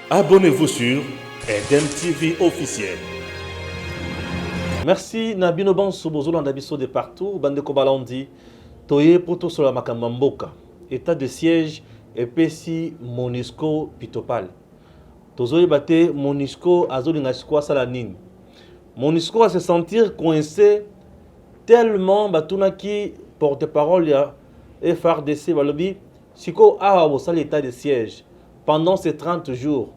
Abonnez-vous sur Eden TV officiel. Merci Nabino Banso Bozolo Nabiso de partout. Bande Kobalandi. Toye Poto Sola Makamamboka. État de siège EPC Monisco Pitopal. Tozoye Bate Monisco Azolingaskwa Salanine. Monisco va se sentir coincé tellement Batunaki porte-parole ya FRDC Balobi. Siko a au l'état de siège. Pendant ces 30 jours,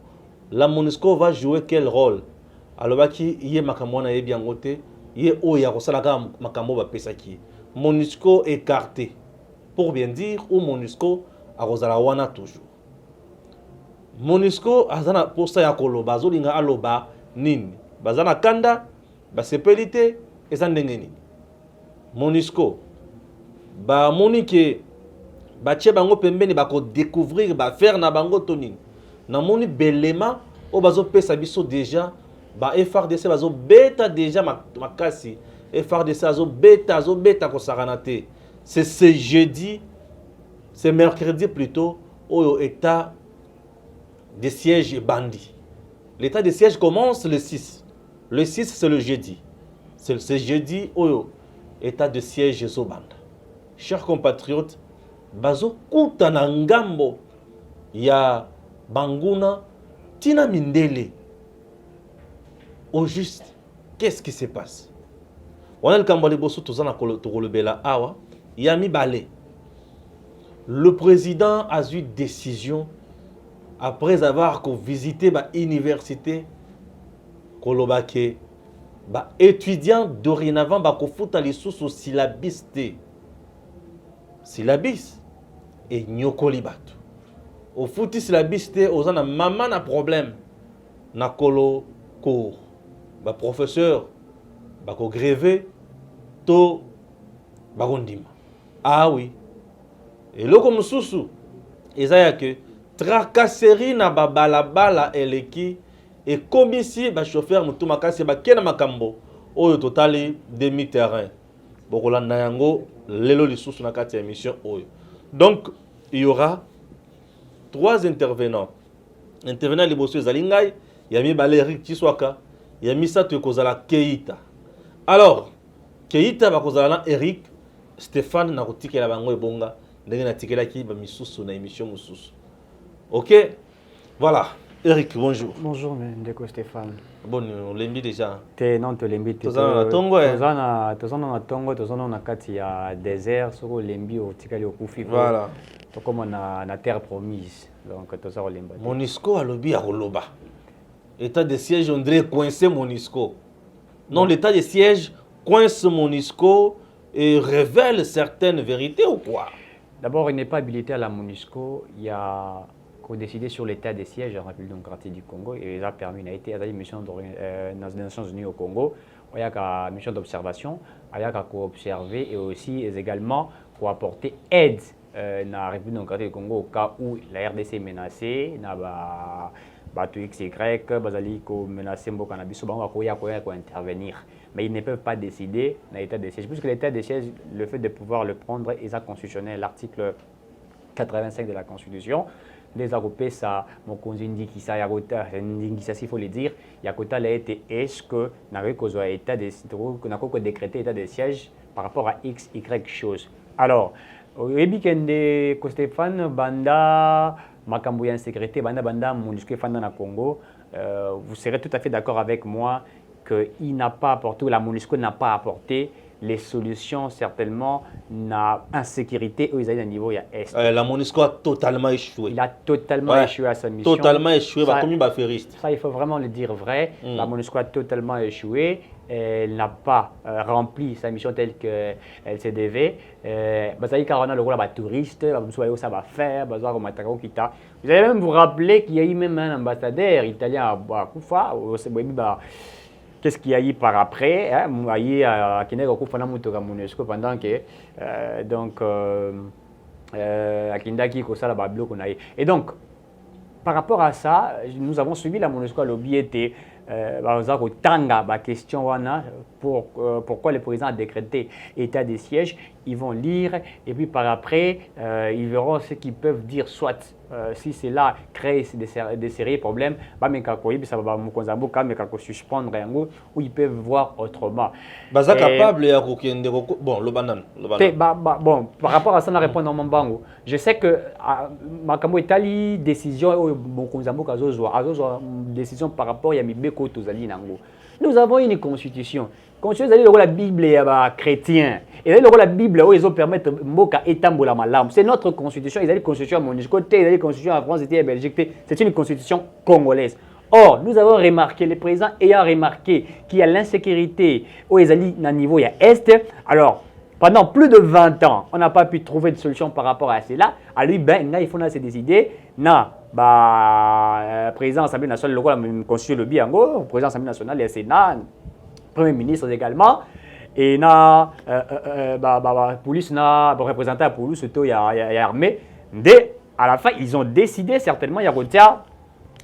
la MONUSCO va jouer quel rôle? Alors, il y a Makamwana et bien côté, il y a Oya Rosalaka Makamo Bapesaki. MONUSCO écarté. Pour bien dire, ou MONUSCO à Rosalawana toujours. MONUSCO azana posta ya koloba, zolinga aloba nini. Bazana kanda, basepelite, ezandengeni. MONUSCO, ba monike, bache bango pembeni bako découvrir ba faire na bango tonine na moni belema o bazo pesa biso déjà ba FRDC bazo beta déjà makasi FRDC azo beta ko saranate c'est ce jeudi c'est mercredi plutôt au état de siège bandi. L'état de siège commence le 6 c'est le jeudi, c'est ce jeudi au état de siège zobanda. Chers compatriotes, bazo kuta na ngambo ya Banguna tina mindele. Au juste, qu'est-ce qui se passe? On a le kambali bosso tozana kolobela awa yami balé. Le président a eu décision après avoir visité ba université kolobake ba étudiant dorénavant ba kofuta lisusu syllabiste. Syllabis et nyokoli batu. Au fouti syllabiste ozana maman na problème na kolo cours. Ba professeur ba ko grévé to ba kondima. Ah oui. Et le comme susu ezaya que tracasserie na ba balabala eleki et comme ici ba chauffeur mutu makasi ba kena makambo oyo totali demi terrain. Bokolanda yango lelo lisusu na kati ya émission oyo. Donc il y aura 3 intervenants. Intervenant liboso zalingai, yami Baleri Kiswaka, yami Sato kozala Keita. Alors, Keita ba kozala Eric Stéphane na kotikela bango ebonga, ndenge na tikela ki ba misusu na émission mususu. OK? Voilà. Eric, bonjour. Bonjour, Ndeko Stéphane. Bon, on l'aime déjà. Non, tu l'aimes. Tozana na tongo eh. Tozana na tongo, tozana na kati ya désert, soko lembi o tikali o kufi. Voilà. To comme na terre promise. Donc tozana lemba. MONUSCO a lobby à Roloba. État de siège, on dirait coincé MONUSCO. Non, l'état de siège coince MONUSCO et révèle certaines vérités ou quoi? D'abord, il n'est pas habilité à la MONUSCO. Il y a décidé sur l'état des sièges en République démocratique du Congo et il a permis, il a été à la mission des Nations Unies au Congo, il y a une mission d'observation, il y a observer et aussi également pour apporter aide à la République démocratique du Congo au cas où la RDC est menacée, Bato XY, Bazali menacé Mboka Nabiso, intervenir. Mais ils ne peuvent pas décider dans l'état des sièges, puisque l'état des sièges, le fait de pouvoir le prendre est constitutionnel, l'article 85 de la Constitution. Les Européens, ça, mon conduit qui ça, il faut le dire, il y a quota là été est-ce que n'avait qu'aux état des qu'on a qu'au décréter état de siège par rapport à X, Y chose. Alors, au début que Stéphane Banda, Makamboya insécurité, Banda MONUSCO Fanda na Congo, vous serez tout à fait d'accord avec moi qu'il n'a pas apporté, ou la MONUSCO n'a pas apporté les solutions certainement na insécurité au niveau ya est. La MONUSCO a totalement échoué. Il a totalement échoué à sa mission. Totalement échoué, comme il feriste. Ça, il faut vraiment le dire vrai. La MONUSCO a totalement échoué. Elle n'a pas rempli sa mission telle qu'elle se devait. Bazali Karana, le rôle de touriste, ça va faire, vous allez même vous rappeler qu'il y a eu même un ambassadeur italien à Koufa, qu'est-ce qu'il y a eu par après, il y a eu à MONUSCO pendant que donc Akindaki Kosala Bablo qu'on a eu. Et donc par rapport à ça, nous avons suivi la MONUSCO à l'objet tanga question pourquoi le président a décrété état de siège ils vont lire, et puis par après, ils verront ce qu'ils peuvent dire, soit si c'est là, créer des sérieux problèmes, ça va me suspendre, ou ils peuvent voir autrement. Baza capable ya kokende bon le banane bon par rapport à ça na répondre dans mon bango je sais que makambo etali décision au mokonzambo azozwa décision par rapport ya mibeko tozali nango. Nous avons une constitution ezali la Bible ya chrétien ezali la Bible où ils ont permettre mboka etambola malamu. C'est notre constitution, ezali constitution ya MONUSCO, ezali constitution en France, et en Belgique, c'est une constitution congolaise. Or, nous avons remarqué, le président ayant remarqué qu'il y a l'insécurité au Ezali à niveau Est, alors, pendant plus de 20 ans, on n'a pas pu trouver de solution par rapport à cela. À lui, il faut se décider, président de l'Assemblée nationale, le constitution le Biango, président de l'Assemblée nationale, le Sénat, Premier ministre également, et police, représentant la police, il y a armée. À la fin, ils ont décidé certainement, il y a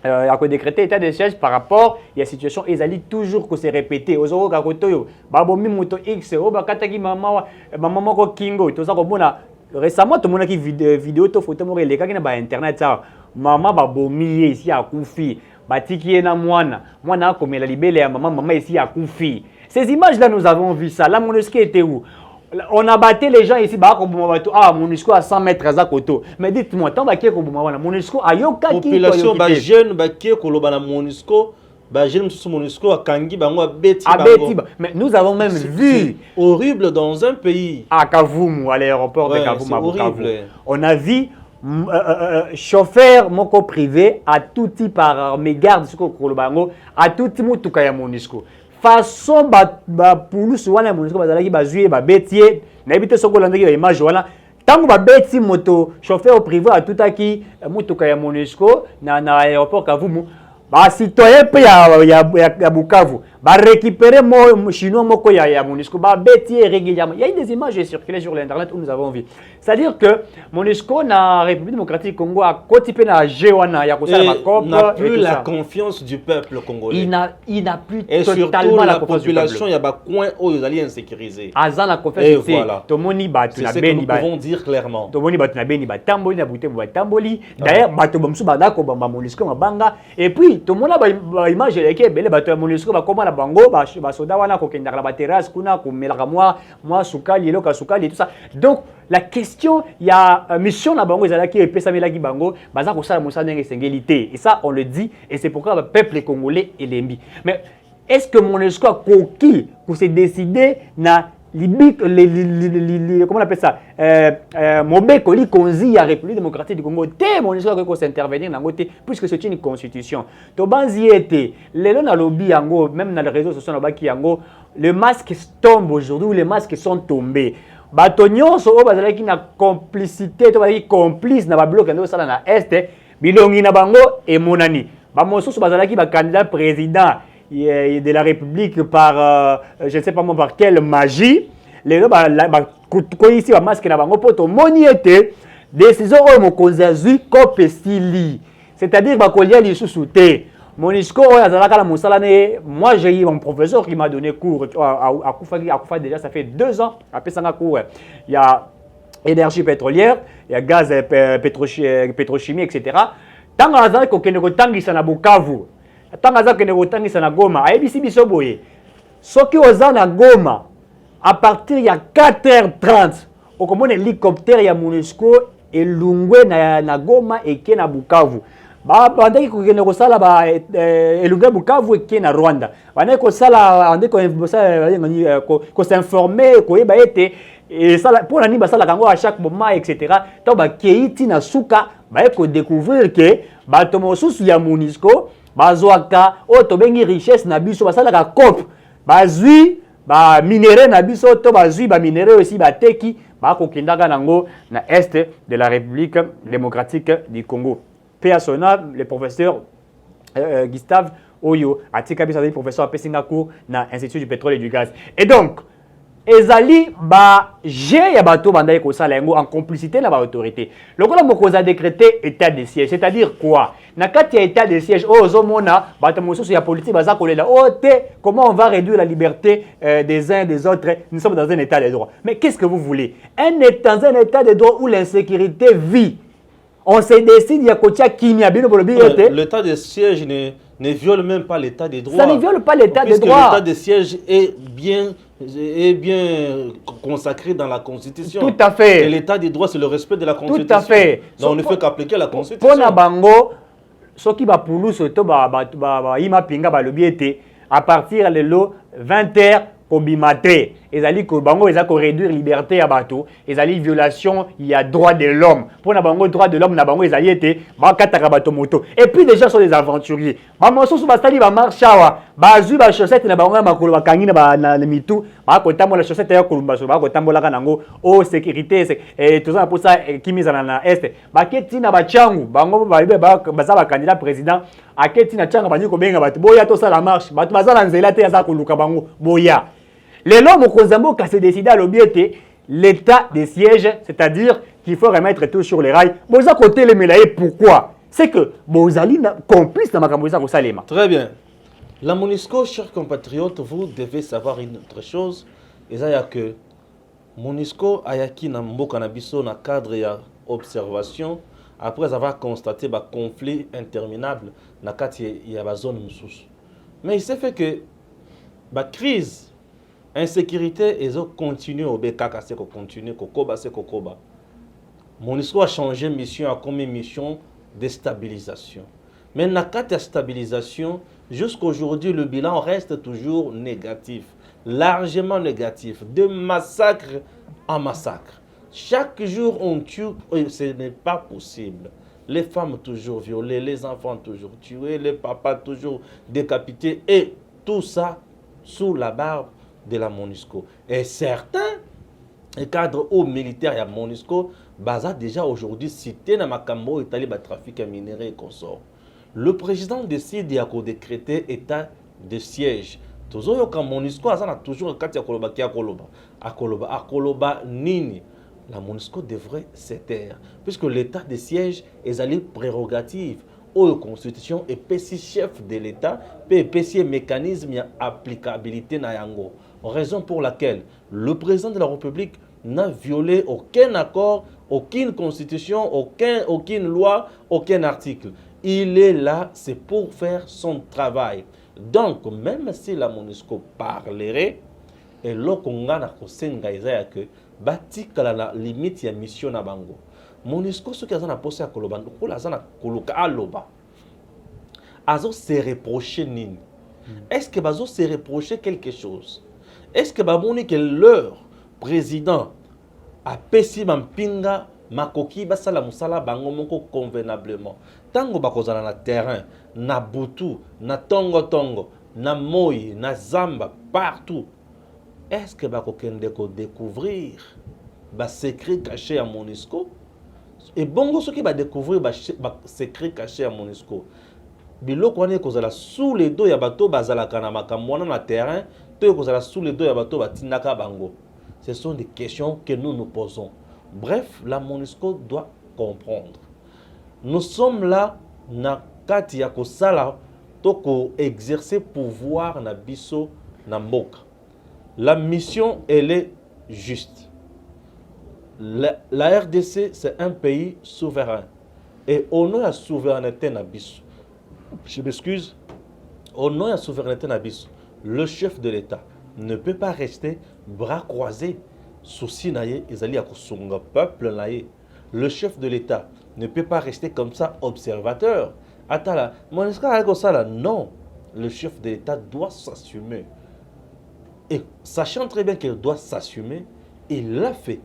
il y a décrété état de siège par rapport à la situation ezali toujours que se répéter ozoko ka kotoyo babomi moto X o bakataki maman moko kingo toza komona récemment to monaki vidéo to photo moko elekaki na ba internet ça maman babomi ici à kufi batiki na mwana akomela libele ya maman ici à kufi. Ces images là nous avons vu ça. La MONUSCO était où? On a battu les gens ici, MONUSCO à 100 mètres à Koto. Mais dites-moi, tant que MONUSCO a yoka population jeune MONUSCO, jeune MONUSCO a kangi bango a beti. Mais nous avons même vu horrible dans un pays. À Kavumu, à l'aéroport de Kavumu, horrible. On a vu chauffeur moko privé à tout type par mes gardes à tout type mutuka ya MONUSCO. Façon police wana MONUSCO bazalaki bazui babetier na ebite soko landaki ba image wana tango babeti moto chauffeur privé atutaki mutuka ya MONUSCO na aéroport Kavumu ba citoyen pe ya Bukavu ba récupérer chinois moko ya MONUSCO ba betier régulièrement. Il y a des images circulées sur l'internet où nous avons vu. C'est-à-dire que MONUSCO na République démocratique du Congo a côté na Jewana ya kosala makopo n'a plus la confiance du peuple congolais. Il n'a plus et totalement la population, il y a ba coin où ils allaient insécuriser. Azan la confiance. Et voilà. Tomoni batu na beni ba. C'est ce que nous pouvons dire clairement. Tomoni batu na beni ba tamboli na bute ba tamboli. D'ailleurs batu bomsu ba ko ba MONUSCO mabanga et puis tomona ba image eleke bele batu ya MONUSCO ba koma na bango ba soda wana ko kenda la terrasse kuna ko melaka moi sukali loka sukali tout ça. Donc la question, il y a mission na bango ezalaki epesamelaki bango baza kosala mosala ndenge esengeli. Et ça on le dit et c'est pourquoi le peuple congolais elembi. Mais est-ce que MONUSCO a conquis pour se décider na comment on appelle ça Mobeko li konzi ya République démocratique du Congo te MONUSCO a s'intervenir dans côté puisque c'est une constitution. To banzi été lelo na lobby yango même dans les réseaux sociaux na baki yango le masque tombe aujourd'hui, les masques sont tombés. Bato nyonso o bazalaki na complicité to bazalaki complice na ba bloc ndo sala na est bilongi na bango emonani ba mosusu bazalaki ba candidat président de la République par je ne sais pas moi par quelle magie les ko ici ba masque na bango poto moni été décision o mokonzi azui kopesili c'est-à-dire ba kolia lisusu te MONUSCO azalaka la musala ne. Moi j'ai eu mon professeur qui m'a donné cours à Koufa déjà ça fait 2 ans après ça cours il y a énergie pétrolière il y a gaz pétrochimie etc. Tant azalaka ko kende ko tangisa na Bukavu tant azalaka kende ko tangisa na Goma ayebisi biso boye soki oza na Goma à partir ya 4h30 okomona hélicoptère ya MONUSCO elungwe na Goma eke na Bukavu. Bandaki kokende kosala elunga Bukavu eke na Rwanda. Bandaki kosala ko s'informer koyeba ete sala pour nani basala kango à chaque moment etc. To ba keiti na suka ba ko découvrir que bato mosusu ya MONUSCO bazwaka o to bengi richesse na biso basala ka cop bazui ba minéraux na biso to bazui ba minéraux aussi ba teki ba kokendaka nango na est de la République démocratique du Congo. Persona, le professeur Gustave Oyo, a tika bisa professeur à Pessinga cours na Institut du pétrole et du gaz. Et donc, ezali ba j'ai ya bato bandai ko sala yango en complicité na ba autorité. Lokola mokoza décréter état de siège, c'est-à-dire quoi? Na kati ya état de siège, oh ozomona bato mosusu ya politique baza kolela, oh te, comment on va réduire la liberté des uns des autres? Nous sommes dans un état de droit. Mais qu'est-ce que vous voulez? Dans un état de droit où l'insécurité vit. On se décide, il y a Kotia Kimia, l'état de siège ne viole même pas l'état de droit. Ça ne viole pas l'état de droit. L'état de siège est bien consacré dans la Constitution. Tout à fait. Et l'état de droit, c'est le respect de la Constitution. Tout à fait. Donc on ne fait qu'appliquer la Constitution. Pour Nabango, ce qui va pour nous, c'est à partir de 20h, Kobimate, ezali ko bango ezali ko réduire liberté ya bato, ezali violation il y a droit de l'homme. Pour na bango droit de l'homme na bango ezali été ba kataka bato moto. Et puis déjà sont des aventuriers. Ba moso su basali ba marchawa, ba zu ba chaussette na bango makolo ba kangi na mitu, ba ko tambola chaussette ya kolumba so ba ko tambola kanango o sécurité et tout ça pour ça qui mise na est. Ba keti na ba changu, bango ba za ba candidat président aketi na changa bani ko benga bato boya to ça la marche, bato bazala nzela te ya za koluka bango boya. Les lois Mokozambo s'est décidé à l'obéiter l'état des sièges, c'est-à-dire qu'il faut remettre tout sur les rails. Boza côté les mélaye, pourquoi? C'est que Bozali complice dans Makamboza Rosalema. Très bien. La MONUSCO, chers compatriotes, vous devez savoir une autre chose. Et ça y a que MONUSCO ayaki na mboka na biso na cadre ya observation après avoir constaté un conflit interminable na kati ya ba zone mususu. Mais il s'est fait que la crise insécurité et continue au BKK, c'est qu'on continue, c'est Kokoba. MONUSCO a changé mission à comme mission de stabilisation. Mais dans le de stabilisation, jusqu'aujourd'hui, le bilan reste toujours négatif, largement négatif, de massacre en massacre. Chaque jour, on tue, et ce n'est pas possible. Les femmes toujours violées, les enfants toujours tués, les papas toujours décapités, et tout ça sous la barbe de la MONUSCO. Et certains cadres hauts militaires de la MONUSCO ont déjà aujourd'hui cité dans Makambo et le trafic à minerais et consorts. Le président décide de décréter état de siège. Toujours quand MONUSCO a toujours quand Akoloba nini. La MONUSCO devrait se taire puisque l'état de siège est allé prérogative aux constitutions et PC chef de l'État, PC mécanisme et applicabilité na yango. Raison pour laquelle le président de la République n'a violé aucun accord, aucune constitution, aucune loi, aucun article. Il est là, c'est pour faire son travail. Donc, même si la MONUSCO parlerait, et l'okonga na kosenga izaya que batika la limite ya mission na bango. MONUSCO ce qui a posé à Koloban, Koloka aloba. Azo se reprocher nini? Est-ce que Bazo se reprocher quelque chose? Est-ce que Baboni que leur président a pessi mampinga makoki basala musala bango moko convenablement? Tango bakozana na terrain, na butu, na tongo, na moi, na zamba, partout. Est-ce que bakokende ko découvrir ba secret caché à MONUSCO? Et bongo ce qui va découvrir ba secret caché à MONUSCO. Biloko wane kozala sous les dos ya bato bazala kana makambo na terrain, to kozala sous les dos ya bato batindaka bango. Ce sont des questions que nous nous posons. Bref, la MONUSCO doit comprendre. Nous sommes là na kati ya kosala to ko exercer pouvoir na biso na mboka. La mission elle est juste. La RDC c'est un pays souverain et au nom de la souveraineté na biso. Je m'excuse. Au nom de la souveraineté Nabis, le chef de l'État ne peut pas rester bras croisés. Souci naïe, ils à son peuple naïe. Le chef de l'État ne peut pas rester comme ça observateur. Attends là, non. Le chef de l'État doit s'assumer. Et sachant très bien qu'il doit s'assumer, il l'a fait.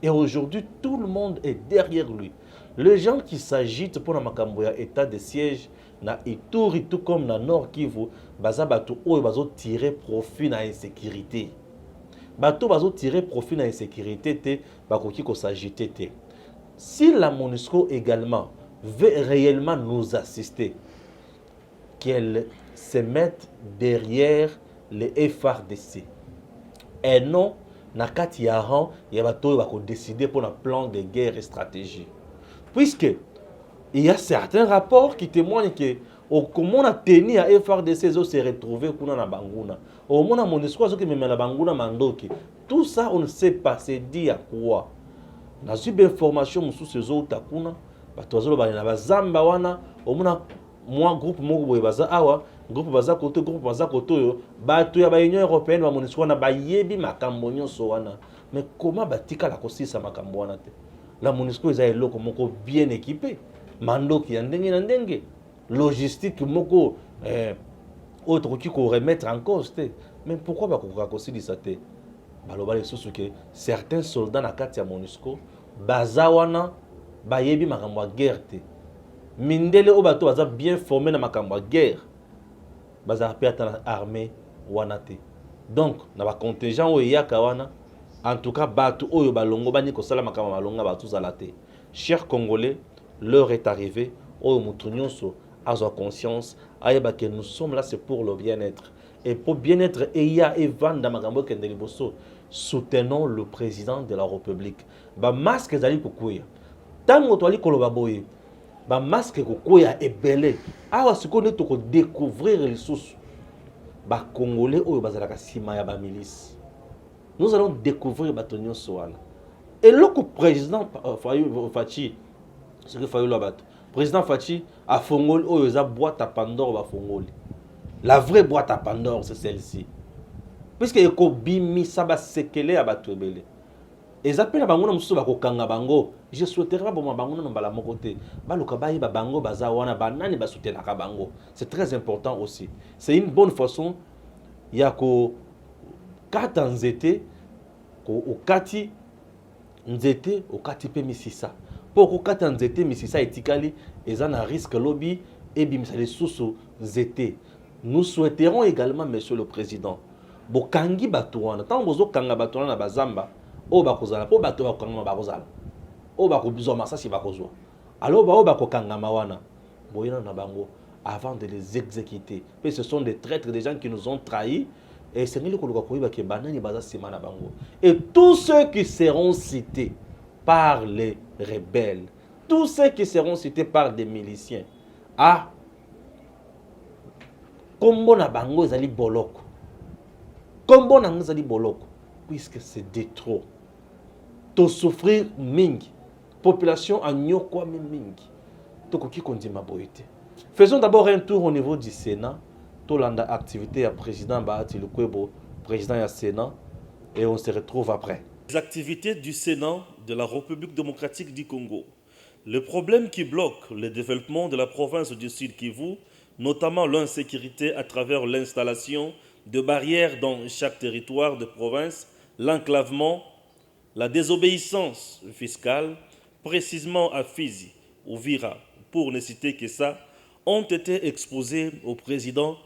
Et aujourd'hui, tout le monde est derrière lui. Les gens qui s'agitent pour la Makamboya état de siège, na Ituri tout comme na Nord Kivu, baza bato oyo bazo tirer profit na insécurité. Bato bazo tirer profit na insécurité te bakoki ko s'agiter te. Si la MONUSCO également veut réellement nous assister, qu'elle se mette derrière les FARDC et non na kati ya rang ya bato oyo bakodécider pour un plan de guerre et stratégie. Puisque il y a certains rapports qui témoignent que comment on a tenu à FRDC se retrouver kuna na banguna. Au moins MONUSCO azoki même na banguna mandoki. Tout ça on ne sait pas, c'est dit à quoi. Na zube information mususu ezouta kuna bato bazolo bana na bazamba wana au moins moi groupe moko boye baza awa groupe baza koto yo bato ya ba Union européenne ba MONUSCO na bayebi makambo nyonso wana. Mais comment batika la kosisa makambo wana te? La MONUSCO eza eloko moko bien équipé. Mandoki ya ndenge na ndenge. Logistique moko autre qui ko remettre en cause te. Mais pourquoi bakoka kosilisa te? Baloba lisusu ke certains soldats na kati ya MONUSCO baza wana bayebi makambo ya guerre te. Mindele o bato baza bien formé na makambo ya guerre. Baza pe ata na armée wana te. Donc na ba contingent oyo yaka wana en tout cas bato oyo balongo bani kosala makambo malonga bato zala te. Chers Congolais, l'heure est arrivée. Oyo mutu nyonso azwa conscience ayeba que nous sommes là c'est pour le bien-être. Et pour bien-être eya evanda makambo kende liboso. Soutenons le président de la République. Ba masque ezali kokuya. Tango to ali koloba boye. Ba masque kokuya ebele. Awa sikoyo to ko découvrir les sources. Ba Congolais oyo bazalaka sima ya ba milice. Nous allons découvrir bato nyonso wana. Et le président Fachi, ce que Fayou Labat, président Fachi a fongoli oyo eza boîte à Pandore ba fongoli. La vraie boîte à Pandore c'est celle-ci. Puisque eko bimi saba sekele ya bato ebele. Ezapela bango na mususu bakokanga bango. Je souhaiterais pas bon bango na mbala moko te. Baluka bayi ba bango baza wana banani ba soutenaka bango. C'est très important aussi. C'est une bonne façon ya ko kata nzete ko okati nzete okati pe misisa. Pour kokata nzete misisa etikali eza na risque lobby et bimisa les sous nzete. Nous souhaiterons également monsieur le président bokangi bato wana tant bozo kanga bato wana na bazamba o bakozala po bato bakanga bakozala o bakozwa masasi bakozwa alors ba o bakokanga mawana boyena na bango avant de les exécuter. Mais ce sont des traîtres, des gens qui nous ont trahis. Et c'est nous qui banani baza sima na bango. Et tous ceux qui seront cités par les rebelles, tous ceux qui seront cités par des miliciens, ah, kombo na bango ezali boloko. Kombo na bango ezali boloko, puisque c'est de trop. To souffrir mingi, population en nyokwa mingi. To koki kondima boyete. Faisons d'abord un tour au niveau du Sénat. Tolanda activité à président Bahati Lukwebo, président du Sénat, et on se retrouve après. Les activités du Sénat de la République démocratique du Congo. Le problème qui bloque le développement de la province du Sud Kivu, notamment l'insécurité à travers l'installation de barrières dans chaque territoire de province, l'enclavement, la désobéissance fiscale, précisément à Fizi ou Vira, pour ne citer que ça, ont été exposés au président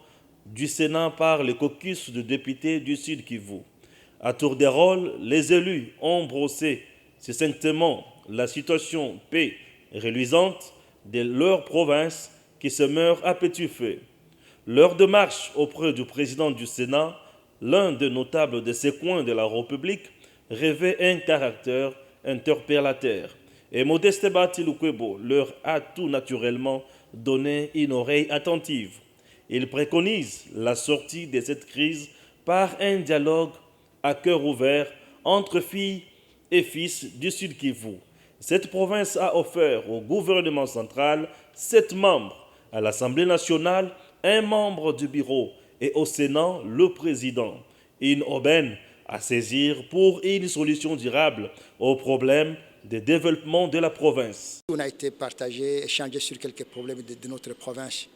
du Sénat par le caucus de députés du Sud Kivu. À tour de rôle, les élus ont brossé succinctement la situation paix reluisante de leur province qui se meurt à petit feu. Leur démarche auprès du président du Sénat, l'un des notables de ces coins de la République, revêt un caractère interpellateur. Et Modeste Bahati Lukwebo leur a tout naturellement donné une oreille attentive. Il préconise la sortie de cette crise par un dialogue à cœur ouvert entre filles et fils du Sud Kivu. Cette province a offert au gouvernement central 7 membres, à l'Assemblée nationale 1 membre du bureau et au Sénat le président. Une aubaine à saisir pour une solution durable aux problèmes de développement de la province. On a été partagé, échangé sur quelques problèmes de notre province.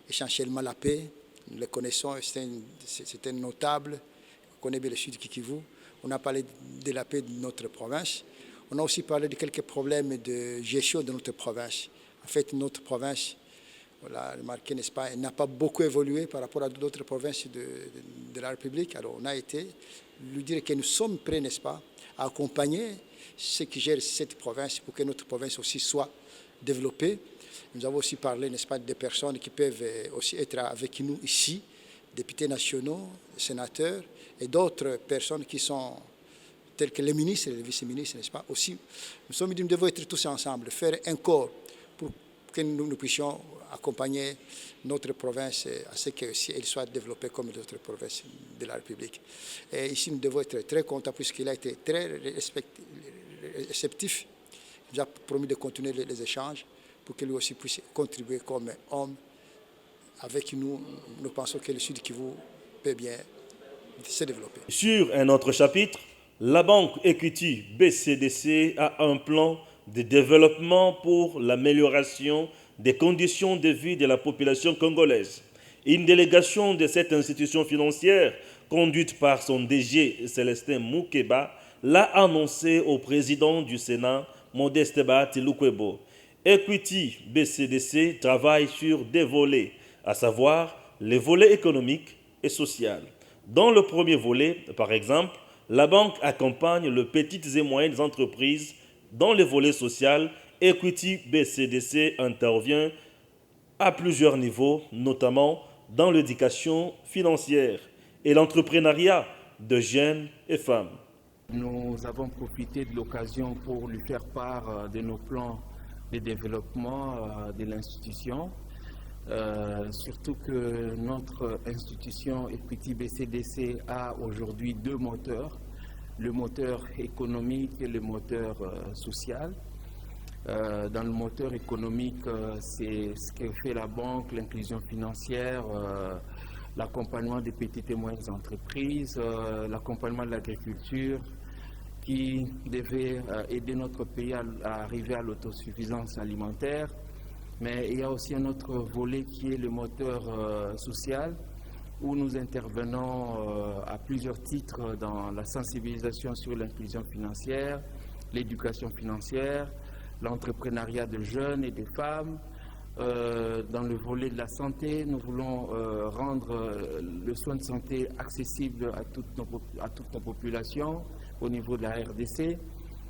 Essentiellement la paix, nous le connaissons, c'est un notable, on connaît bien le Sud Kivu. On a parlé de la paix de notre province. On a aussi parlé de quelques problèmes de gestion de notre province. En fait, notre province, on l'a remarqué, n'est-ce pas, n'a pas beaucoup évolué par rapport à d'autres provinces de la République. Alors on a été lui dire que nous sommes prêts, n'est-ce pas, à accompagner ceux qui gèrent cette province pour que notre province aussi soit développée. Nous avons aussi parlé, n'est-ce pas, des personnes qui peuvent aussi être avec nous ici, députés nationaux, sénateurs et d'autres personnes qui sont tels que les ministres et les vice-ministres, n'est-ce pas? Aussi, nous devons être tous ensemble, faire un corps pour que nous puissions accompagner notre province à ce qu'elle soit développée comme les autres provinces de la République. Et ici, nous devons être très contents puisqu'il a été très réceptif. Il nous a promis de continuer les échanges pour que lui aussi puisse contribuer comme homme. Avec nous, nous pensons que le Sud Kivu peut bien se développer. Sur un autre chapitre, la banque Equity BCDC a un plan de développement pour l'amélioration des conditions de vie de la population congolaise. Une délégation de cette institution financière, conduite par son DG Célestin Moukeba, l'a annoncé au président du Sénat, Modeste Bahati-Lukwebo. Equity BCDC travaille sur des volets, à savoir les volets économiques et sociaux. Dans le premier volet, par exemple, la banque accompagne les petites et moyennes entreprises. Dans le volet social, Equity BCDC intervient à plusieurs niveaux, notamment dans l'éducation financière et l'entrepreneuriat de jeunes et femmes. Nous avons profité de l'occasion pour lui faire part de nos plans de développement de l'institution. Surtout que notre institution Equity BCDC a aujourd'hui deux moteurs, le moteur économique et le moteur social. Dans le moteur économique, c'est ce que fait la banque, l'inclusion financière, l'accompagnement des petites et moyennes entreprises, l'accompagnement de l'agriculture qui devait aider notre pays à arriver à l'autosuffisance alimentaire. Mais il y a aussi un autre volet qui est le moteur social, où nous intervenons à plusieurs titres dans la sensibilisation sur l'inclusion financière, l'éducation financière, l'entrepreneuriat de jeunes et de femmes. Dans le volet de la santé, nous voulons rendre le soin de santé accessible à toute nos populations au niveau de la RDC.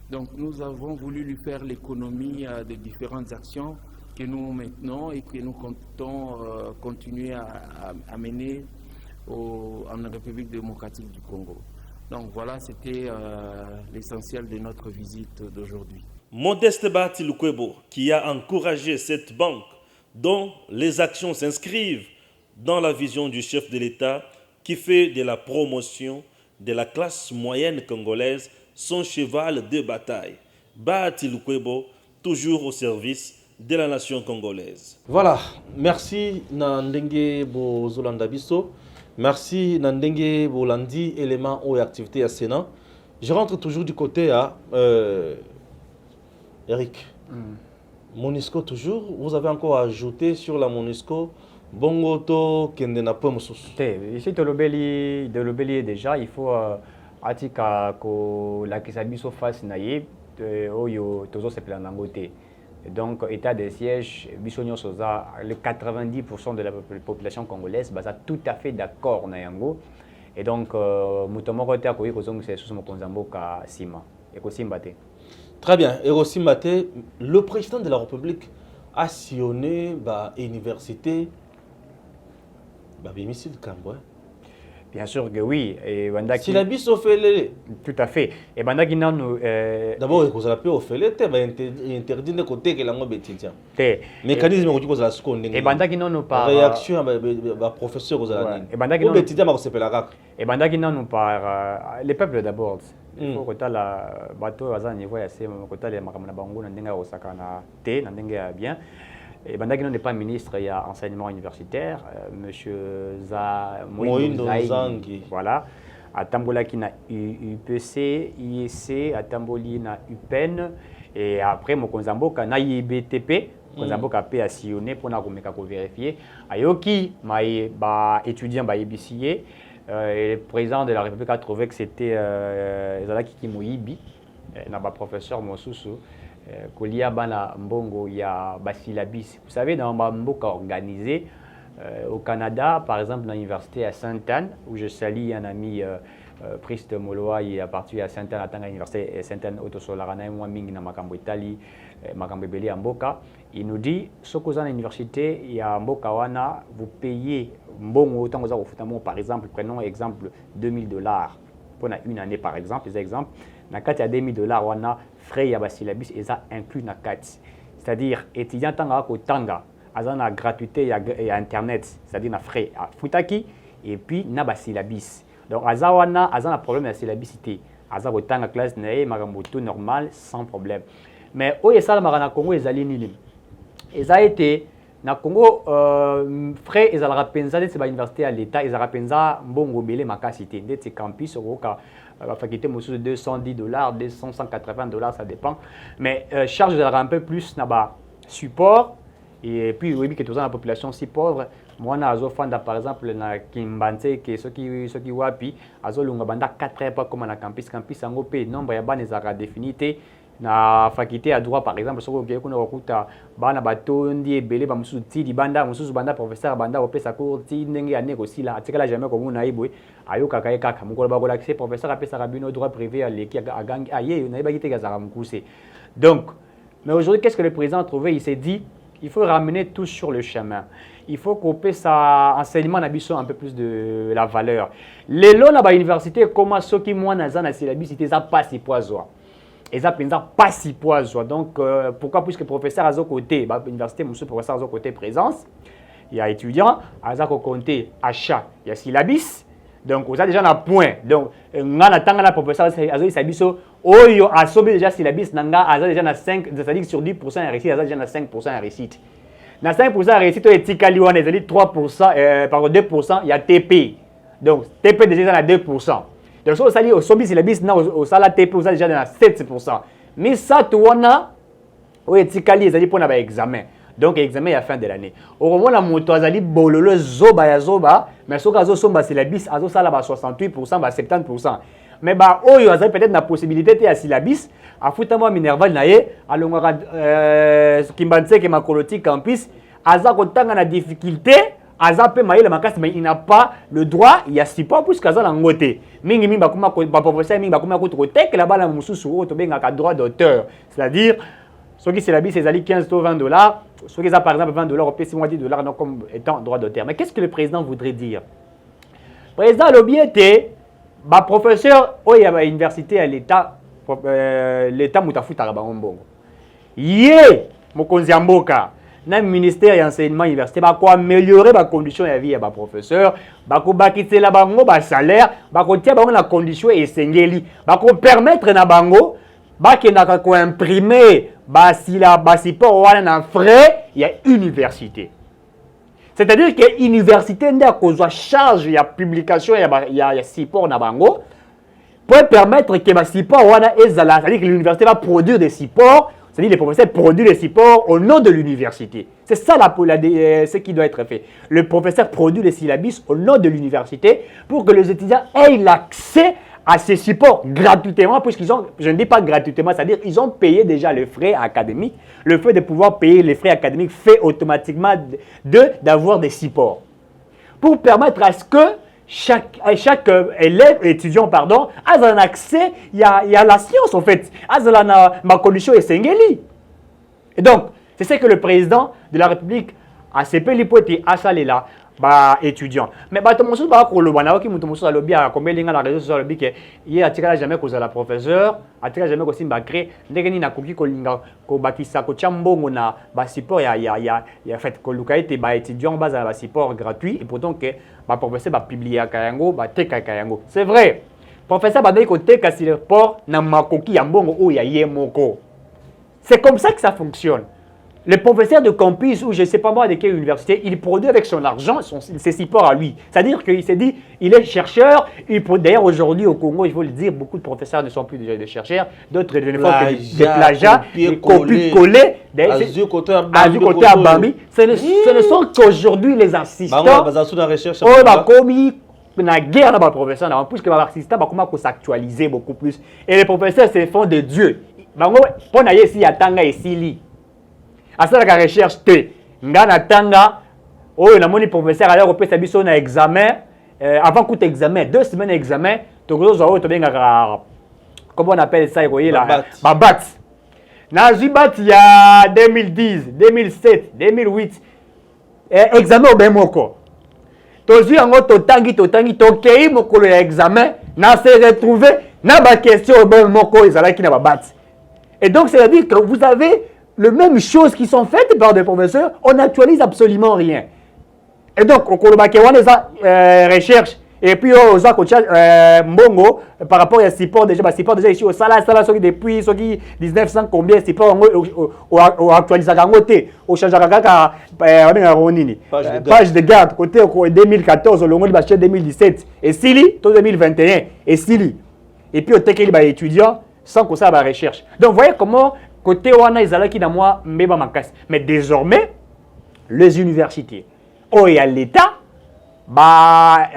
Donc nous avons voulu lui faire l'économie de différentes actions que nous maintenons et que nous comptons continuer à mener en République démocratique du Congo. Donc voilà, c'était l'essentiel de notre visite d'aujourd'hui. Modeste Bahati-Lukwebo, qui a encouragé cette banque dont les actions s'inscrivent dans la vision du chef de l'État qui fait de la promotion de la classe moyenne congolaise son cheval de bataille. Bahati-Lukwebo, toujours au service de la nation congolaise. Voilà, merci Nandenge Bozolanda Bisso. Merci Nandenge Bolandi, élément ou activité à Sénat. Je rentre toujours du côté à Eric. MONUSCO toujours, vous avez encore ajouté sur la MONUSCO Bongoto Kendena Pomosus. Ici, de l'obéli déjà, il faut atika ko la kisabiso face naïe oyo tozo se planangote. Donc, état de siège, Bissonio Sosa, le 90% de la population congolaise basa tout à fait d'accord na yango. Et donc, mutomoko te akoyi kozongo se susu mokonzambo ka sima. Eko simbate. Très bien. Et aussi, le président de la République a sillonné l'université Bémissil Camboué. Bien sûr que oui. Si la bis fait tout à fait. Et bandaki nanu d'abord il faut la paix au fait interdit de côté que la ngobe étudiant. Mécanisme qu'on dit que la seconde. Et bandaki nanu par réaction à professeur aux alani. Et bandaki nanu étudiant ma s'appelle la. Et bandaki nanu par les peuples d'abord. Il faut que la bateau à niveau assez que les makamana bango ndenga osaka na te ndenga bien. Et Bandaki n'est pas ministre, il y a enseignement universitaire, monsieur Moïndo Zangi. Voilà. À Tambola qui n'a UPC, IEC, à Tamboli na UPEN, et après Mokonzambo qui a IBTP, Mokonzambo qui a pu sillonner pour nous vérifier. Ayoki, ma étudiant ba IBCA, le président de la République a trouvé que c'était Zalaki Kimoyibi, notre professeur Mosusu. Kolia bana mbongo ya basilabis. Vous savez, dans ma mboka organisé au Canada, par exemple, dans l'université à Sainte-Anne, où je salue un ami Priste Moloa, il est parti à Sainte-Anne, à l'université Sainte-Anne, Autosolarana, moi, Ming, na Makambo Italie, Makambo Beli, à Mboka. Il nous dit, ce que vous avez à l'université, il y a Mboka Wana, vous payez mbongo autant que vous avez, par exemple, prenons exemple $2000. pour une année par exemple, les exemples, na kati ya $2000 wana frais ya basilabis eza inclus na kati. C'est-à-dire étudiant tanga ko tanga azana gratuité ya internet, c'est-à-dire na frais futaki et puis na basilabis. Donc azawana azana problème ya syllabicité. Aza ko tanga classe na e makambo tout normal sans problème. Mais oyo esala na Congo ezali nini? Eza été na Congo frais ezalaka penza de ba université à l'état ezalaka penza mbongo belé makasi te ndeti campus okoka la faculté mosusu $210 $180 ça dépend mais charge ezalaka un peu plus na ba support et puis oui que tous la population si pauvre mwana azofanda par exemple na Kimbanze ke soki wapi azolunga banda 4 heures pas comme na campus yango pe nombre ya bana ezalaka défini te na faculté à droit par exemple soko ke kuna okuta bana batondi ebele ba mususu tidi banda mususu banda professeur banda opesa cours ti ndenge ya négocie la atikala jamais comme na ibwe ayoka kai kaka mukolo ba kola accès professeur apesa rabino droit privé à l'équipe à gang aye na ibaki te gazara mukuse. Donc mais aujourd'hui qu'est-ce que le président a trouvé? Il s'est dit il faut ramener tous sur le chemin. Il faut couper ça enseignement n'abisso un peu plus de la valeur. Les lois à l'université comment ceux qui moins na syllabicité ça passe poisoa. Et ça pas si poids. Donc, pourquoi? Puisque le professeur a côté, l'université, monsieur professeur a côté présence, il y a étudiants, a côté achat, il y a syllabis. Donc, vous avez déjà un point. Donc, on a la professeur a syllabis, oyo a sauvé déjà syllabis, nanga a déjà 5, c'est-à-dire sur 10% à réussite, a déjà 5% à réussite. Dans 5% à réussite, il y a Tikaliwan, c'est-à-dire 3%, par 2%, il y a TP. Donc, TP déjà à 2%. Donc, si vous au sobi syllabis, au salaire TP, vous avez déjà dans 7%. Mais ça, tu vois, oui, tikali, ils allaient pour un examen. Donc, l'examen est à la fin de l'année. Au moment où la moto, ils allaient bololo zoba ya zoba, mais si vous avez un syllabis, vous avez 68%, 70%. Mais bah, vous avez peut-être la possibilité de syllabis, à foutre moi Minerval naie, à l'ongara Kimbanse qui ma coloti campus, à ça qu'on t'a la difficulté. Azapé maïle makas mais il n'a pas le droit il y a si pas plus qu'azal en côté mingi mingi bakuma ba professeur mingi bakuma ko tek là-bas la mususu to benga ka droit d'auteur, c'est-à-dire ceux qui c'est la bise c'est ali $15 $20, ceux qui a par exemple $20 au PC moi $10 donc comme étant droit d'auteur. Mais qu'est-ce que le président voudrait dire? Le président l'objecté ba professeur au ya ba université à l'état l'état mutafuta ba mbongo yé mokonzi mboka na ministère de l'enseignement universitaire ba ko améliorer ba condition ya vie ya ba professeur ba ko bakitela bango ba salaire ba ko tia bango na condition esengeli ba ko permettre na bango ba kenda ko imprimer ba sila ba support wana na frais ya université. C'est-à-dire que l'université n'a pas charge de publication et support na bango pour permettre que le support c'est-à-dire que l'université va produire des supports. C'est-à-dire que les professeurs produisent les supports au nom de l'université. C'est ça ce qui doit être fait. Le professeur produit les syllabus au nom de l'université pour que les étudiants aient l'accès à ces supports gratuitement, puisqu'ils ont, je ne dis pas gratuitement, c'est-à-dire qu'ils ont payé déjà les frais académiques. Le fait de pouvoir payer les frais académiques fait automatiquement d'avoir des supports. Pour permettre à ce que chaque élève, étudiant, pardon, a un accès, il y a la science en fait, ma condition est singeli. Et donc, c'est ce que le président de la République a CP l'hypothèse à ça là, bah étudiant. Mais bah tout le monde va pour le banana qui monte sur le bien, comme il y a la réseau sur le bic, il y a tiré jamais cause la professeur, a tiré jamais cause simba créé, n'engagé na cookie kolinga, ko bakisa ko chambongo na ba support il y a fait que l'ukaïté bah étudiant base à ba support gratuit et pourtant que ba professeur va publier à Kayango, ba teka Kayango. C'est vrai. Professeur va dire que teka sur le port na makoki yambongo ou ya yemoko. C'est comme ça que ça fonctionne. Le professeur de campus ou je ne sais pas moi de quelle université, il produit avec son argent ses supports à lui. C'est-à-dire qu'il s'est dit, il est chercheur. D'ailleurs, aujourd'hui au Congo, il faut le dire, beaucoup de professeurs ne sont plus des chercheurs. D'autres ne font que des plagiats, des copies collées. Du côté à Bambi. Ce ne sont qu'aujourd'hui les assistants. La guerre dans le professeur, en plus que les assistants vont s'actualiser beaucoup plus. Et les professeurs se font de Dieu. Pour naïe ici, Atanga et Sili. À ça la recherche T. Ngana tanga. Oh, on a mon professeur alors on peut s'habiller na examen. Avant coup examen, 2 semaines d'examen, tu comment on appelle ça là? Babat. Na zibat il y a 2010, 2007, 2008. Examen au ben moko. tozwi yango totangi tokei mokolo ya examen na se retrouver na ba question ben moko ezalaki na babati. Et donc c'est à dire que vous avez les mêmes choses qui sont faites par des professeurs, on n'actualise absolument rien. Et donc au kolobake wana ça recherche et puis aux mbongo par rapport à support déjà ici au sala depuis 1900 combien support au actualiser kangote au changer kaka page de garde côté 2014 le ngoli bachel 2017 et sili to 2021 et sili et puis au tekeli ba étudiant sans que ça ba recherche. Donc voyez comment côté wana izalaki na moi mbeba makasi. Mais désormais les universités il y a l'État, la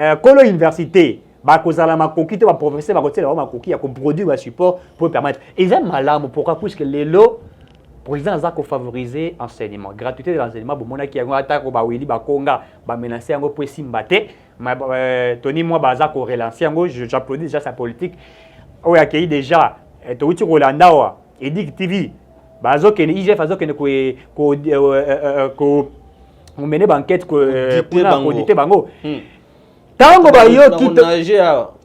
université, la makoki, le professeur, il y a produit un support pour permettre. Ils aiment malade, pourquoi? Puisque les lots, le président a favoriser l'enseignement. Gratuité de l'enseignement, il y a un attaque au Bawili, Bakonga, menacer un peu Simbate. Tony, moi, Baza, relancer, j'applaudis déjà sa politique. Il y a déjà, Touti Rolanda, Edik TV, Bazo, IGF, on mène banquette pour auditer bango. Tango ba yoki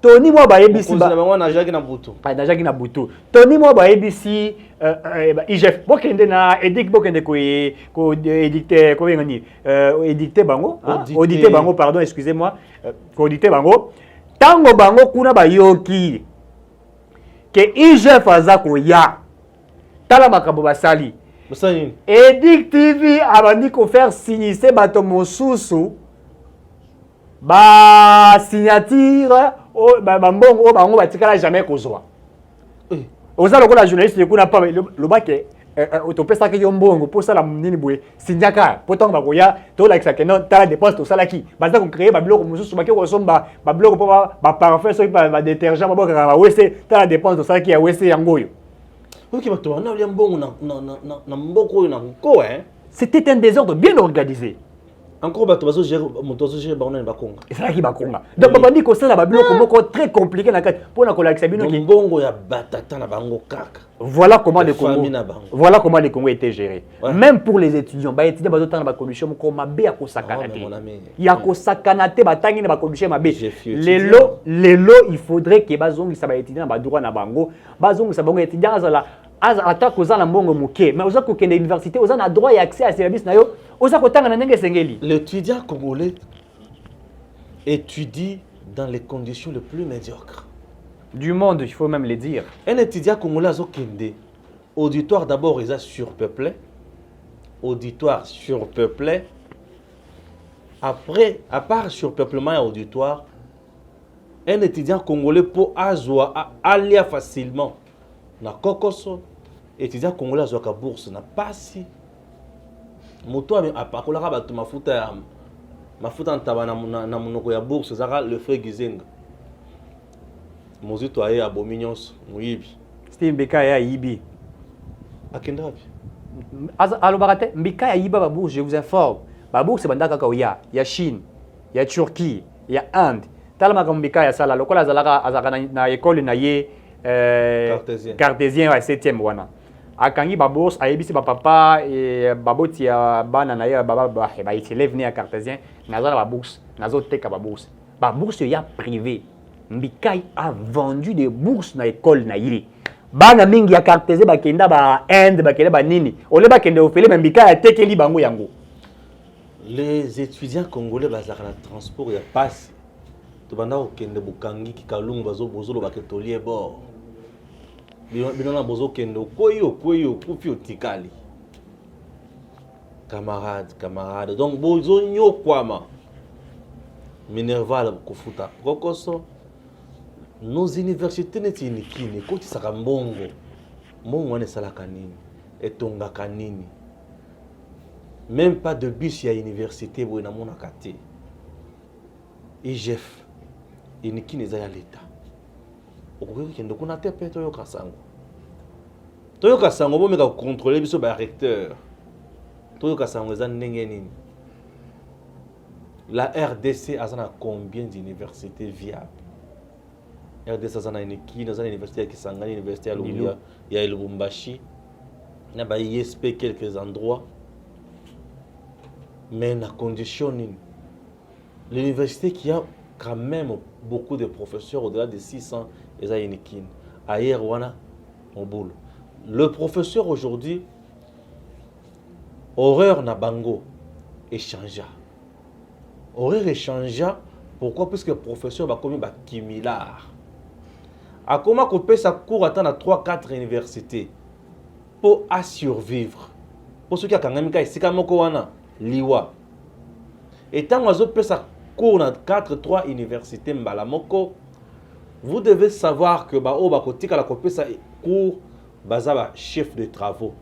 Tony mo ba ABC ba najaki na butu. Najaki na butu. Tony mo ba ABC IGF bokende na edik bokende ko édicter ko ngani édicter bango auditer bango pardon excusez-moi ko auditer bango. Tango bango kuna ba yoki ke IGF azako ya tala makabo basali. Edik TV abandi ko faire signer bato mosusu ba signature ba mbongo bango batikala jamais kozwa. Oza lokola journaliste kuna pa le bake autopesa ke yo mbongo pour ça la nini boye signaka pourtant ba koya to like ça que non tala dépense to salaki baza ko créer ba bloko mosusu ba ke ko somba ba bloko po ba parfum so ba détergent ba boka ba wese tala dépense to salaki ya wese yangoyo. C'était un désordre bien organisé. Encore c'est là qui va conga. Donc on dit que ça va être très compliqué pour la collaboration. Voilà comment le Congo était géré. Même pour les étudiants, les étudiants ont dans la condition comme bien il y a que sakanate batangi na condition mabe. Les lots il faudrait que bazongi ça va étudier na droit na bango. Bazongi ça bango étudiant azala attaque aux gens mbongo moké mais aux gens qui l'université aux gens a droit et accès à service na yo aux gens qui tanga ndenge sengeli. L'étudiant congolais étudie dans les conditions les plus médiocres du monde, il faut même le dire. Un étudiant congolais a kende auditoire d'abord ils a surpeuplé auditoire surpeuplé après à part surpeuplement et auditoire un étudiant congolais pour azwa aller facilement na kokoso étudiant congolais azwa ka bourse na pasi moto apakolaka bato mafuta ntaba na monoko ya bourse zaka le frère Gizenga mozito aye abomi nyonso muyibi Steve Mbeka ya yibi akenda wapi alobaka te Mbeka ya yiba ba bourse je vous informe ba bourse bandaka ka ya Chine ya Turquie ya Inde tala makambo Mbeka ya sala lokola azalaka na école na ye cartésien à 7e wana akangi ba bourse ayebisi ba papa et baboti ya bana na ye baba ba élève né à cartésien nazala ba bourse nazoteka ba bourse ya privé. Mbeka a vendu des bourses na école na ye bana mingi ya cartésien bakenda ba Inde bakenda ba nini ole bakenda ofele mais Mbeka a tekeli bango yango. Les étudiants congolais bazaka na transport ya passe to banda okende bukangi kikalungu bozolo baketolie bord binona bozo kendo koyo kufi otikali camarade donc bozo nyokwama Minerval kofuta kokoso nos universités neti nikini koti saka mbongo wane salaka nini etongaka nini même pas de bus ya université boye na mona kate IGF inikini za ya l'État okoki kende kuna te pe toyoka sango bomeka contrôler biso ba recteur toyoka sango eza ndenge nini. La RDC a combien d'universités viables? RDC a une université qui s'engage, une université à Lumia, il y a Lubumbashi, il y a ISP quelques endroits, mais la condition l'université qui a quand même beaucoup de professeurs, au-delà de 600, et ailleurs, wana, on boule. Le professeur aujourd'hui, horaire na bango, échangea. Horaire échangea, pourquoi? Parce que le professeur va comme un kimilar. A comment qu'on peut sa cours attendre à 3-4 universités pour à survivre. Pour ceux qui ont quand même ici liwa. Et tant que vous sa cours dans 4-3 universités mbalamoko, vous devez savoir que ba o ba kotika la kopé sa cours bazaba chef de travaux.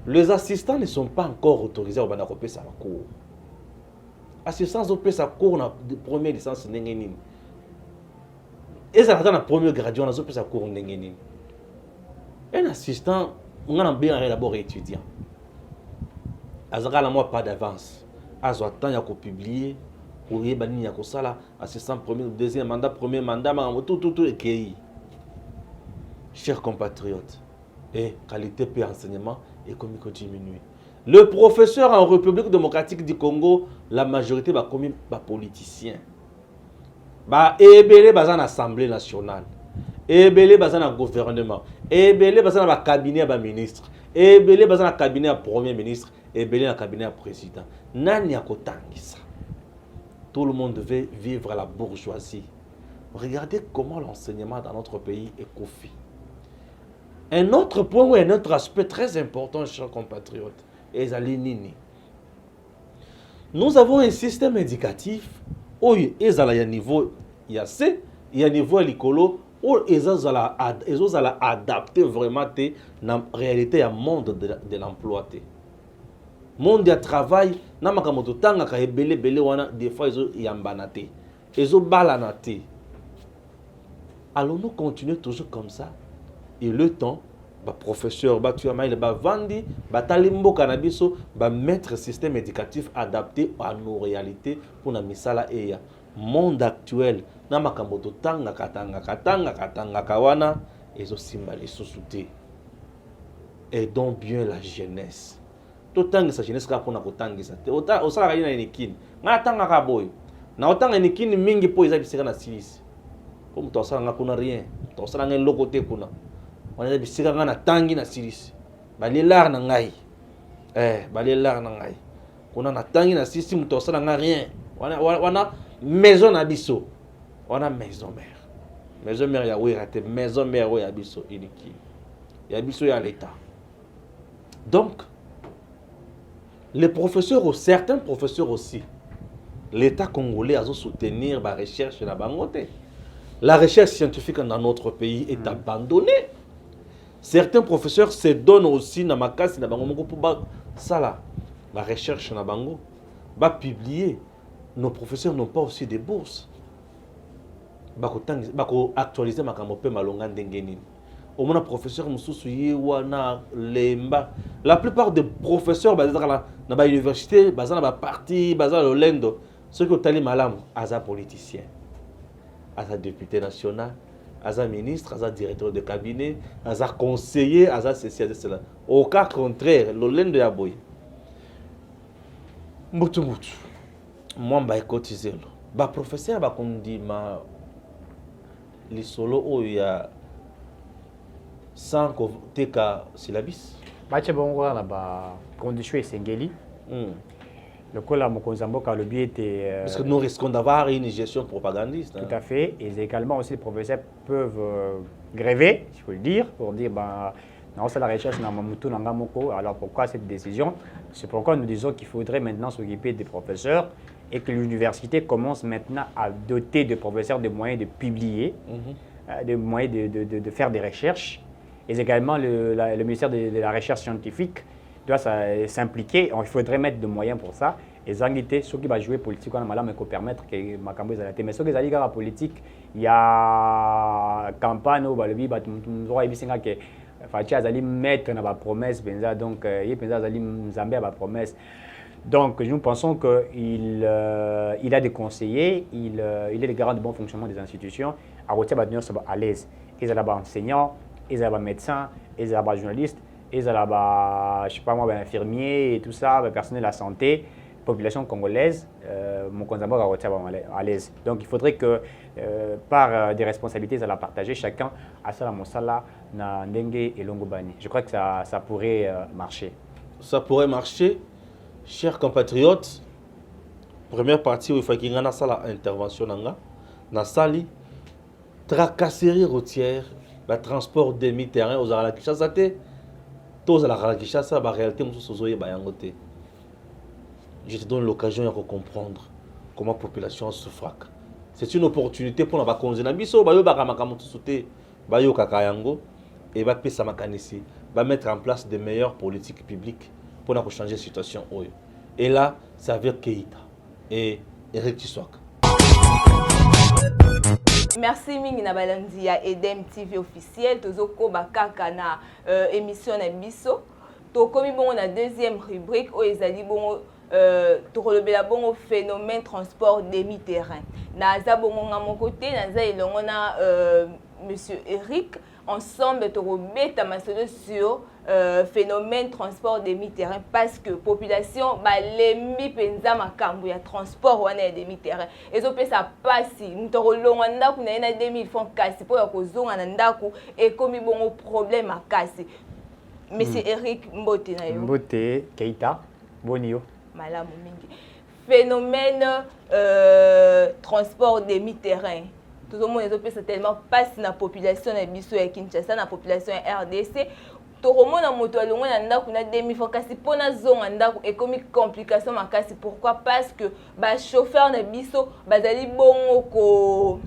Les assistants ne sont pas encore autorisés à bana kopé sa cours. Assistants au sa cours na première licence nengeni. Et ça dans la première graduation na zo sa cours nengeni. Un assistant, on a bien d'abord étudiant. Azaka la moi pas d'avance. Azo attend ya ko publier, pour y bani ya ko sala, assistant premier, deuxième mandat, premier mandat, tout écrit. Chers compatriotes, et qualité et enseignement économique diminue. Le professeur en République démocratique du Congo, la majorité va comme ba politicien. Ba ebele bazan assemblée nationale. Ebele bazan na gouvernement. Ebele bazan na cabinet ba ministre. Ebele bazan na cabinet premier ministre. Ebele na cabinet président. Nani akotangisa. Tout le monde veut vivre à la bourgeoisie. Regardez comment l'enseignement dans notre pays est confit. Un autre point ou un autre aspect très important, chers compatriotes, est Nini. Nous avons un système éducatif où il y a un niveau il y a un niveau à l'écolo où ils ont adapté vraiment la réalité à monde de l'emploi. Monde de travail, na makamoto tanga ka ebele wana des fois ils yambanate. Ils ont balanate. Allons-nous continuer toujours comme ça? Et le temps, bah professeur, bah tu as maïle, bah vandi, bah talimbo cannabiso, bah mettre système éducatif adapté à nos réalités pour na misala eya. Monde actuel, na makamoto tanga katanga kawana, ils ont simbali sous-souté. Et donc bien la jeunesse. Totanga sa jeunesse ka pona kotangisa te osala ina enikini nga tanga ka boy na otanga enikini mingi po eza bisika na silisi po muto osala nga kuna rien to osala nga loko te kuna wana bisika nga na tangi na silisi balelar na ngai balelar na ngai kuna na tangi na silisi muto osala nga rien wana maison na biso wana maison mère ya wera te maison mère ya biso enikini ya biso ya l'état. Donc les professeurs, certains professeurs aussi, l'État congolais a soutenir la recherche la bangote. La recherche scientifique dans notre pays est abandonnée. Certains professeurs se donnent aussi dans ma case pour ça là, la recherche na bango, va publier. Nos professeurs n'ont pas aussi des bourses. Bako actualiser ma kamope malonga ndengeni. Au moins professeur mususu wana lemba. La plupart des professeurs dans la université, dans la partie, dans le lendo, ceux qui ont tali malam, aza politicien, aza député national, aza ministre, aza directeur de cabinet, aza conseiller, aza ceci, aza cela. Au cas contraire, le lendo ya boy. Mutu. Moi mba cotiser. Ba professeur ba kondi ma li solo o ya sans que syllabis. Bache bongo na ba condition esengeli. Le col à Mokonzamboka le biais était. Parce que nous risquons d'avoir une gestion propagandiste. Tout à fait. Et également aussi les professeurs peuvent gréver, il faut le dire, pour dire bah non c'est la recherche na mamutu na ngamoko. Alors pourquoi cette décision? C'est pourquoi nous disons qu'il faudrait maintenant s'occuper des professeurs et que l'université commence maintenant à doter de professeurs des moyens de publier, des moyens de faire des recherches. Et également, le ministère de la Recherche scientifique doit s'impliquer. Il faudrait mettre des moyens pour ça. Et Zangité, ceux qui vont jouer politique, on a permettre que Makambo ait été. Mais ceux qui ont la politique, il y a campagne où il y a Fatia Azali mettre dans la promesse, donc il y a Zambie à la promesse. Donc nous pensons qu'il a des conseillers, il est le garant du bon fonctionnement des institutions. À Rotia soit à l'aise. Ils ont des enseignants, ils ont des médecins, ils ont des journalistes, ils ont des, je sais pas moi, infirmiers et tout ça, personnel de la santé. population congolaise, mon Konzamba à l'aise. Donc il faudrait que par des responsabilités à la partager, chacun a ça mosala na ndenge et longobani. Je crois que ça pourrait marcher. Ça pourrait marcher, chers compatriotes. Première partie où il faut qu'il y ait une intervention dans sali tracasserie routière, le transport demi-terrain aux Arala Kishasa, tous à la Kishasa, la réalité, je te donne l'occasion de comprendre comment la population se frappe. C'est une opportunité pour nous konzena biso bayo bakamakamutu soute bayo kakayango et va pesa makanisi va mettre en place des meilleures politiques publiques pour nous changer la situation. Et là, c'est avec Keïta et Eric Tshisekedi. Merci mingi na balandi ya Edem TV officiel tozoko bakaka na émission na biso to komi bongo na deuxième rubrique o ezali bongo tokolobela bongo phénomène transport demi-terrain naza bongo nga mon côté naza elongo na monsieur Eric ensemble tokobeta masolo sur phénomène transport demi-terrain parce que population balembi penza makambo ya transport wana ya demi-terrain ezopesa pasi mtokolonga ndaku na ena 2000 francs kasi po ya kozonga na ndaku ekomi bongo problème makasi. Monsieur Eric Mbote na yo Mbote Keïta bonio malamu mingi phénomène transport demi-terrain tout le monde ezopesa tellement passe na population na biso ya Kinshasa na population ya RDC toromona moto alongo na ndako na 2000 francs kasi pona zonga ndako ekomi complication makasi. Pourquoi? Parce que ba chauffeur na biso bazali bongo ko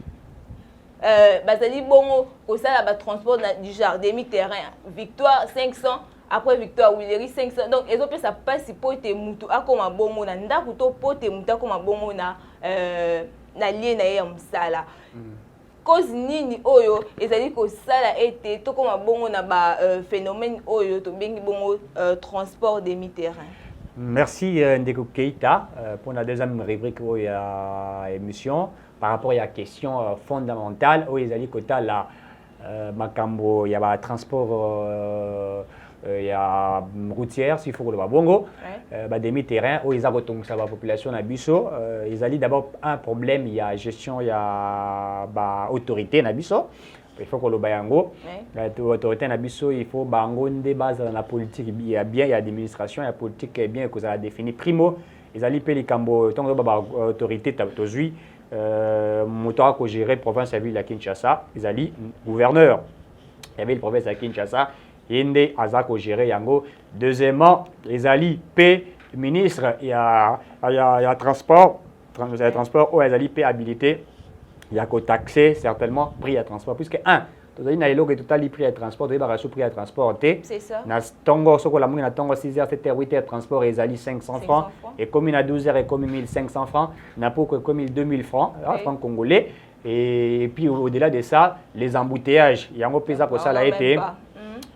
sala ba transport du genre demi-terrain Victoire 500 après Victoire Willery 500 donc ezopesa passe pote mutu akoma bongo na ndako to pote mutu akoma bongo na lie na ye ya mosala. Cause nini oyo ezali kosala ete tokoma bongo na ba phénomène oyo tobengi bongo transport demi-terrain. Merci Ndeko Keïta pour la deuxième rubrique de l'émission par rapport à la question fondamentale où ezali kota la makambo ya ba transport il y a routière s'il faut que le bongo demi-terrain où ils ont la population na biso ils ont d'abord un problème il y a gestion il y a autorité na biso il faut que le bayango autorité na biso il faut bango des bases dans la politique il y a bien il y a administration il y a politique bien que ça a défini primo ils ont les cambo tant que autorité tozui moteur ko gérer province à ville à Kinshasa ils ont gouverneur il y avait le province à Kinshasa Yende Azako géré yango. Deuxièmement, les alliés P ministre il y a transport où les alliés P habilité il y a qu'au taxer certainement prix à transport puisque un tout à l'heure que tout à l'heure prix à transport il y a prix à transporter c'est ça na tongo soko la mouille na tongo 6h 7h 8h transport les alliés 500 francs et comme il a 12h et comme 1500 francs n'a pas que comme 2000 francs francs congolais et puis au-delà de ça les embouteillages il y a un peu ça pour ça là été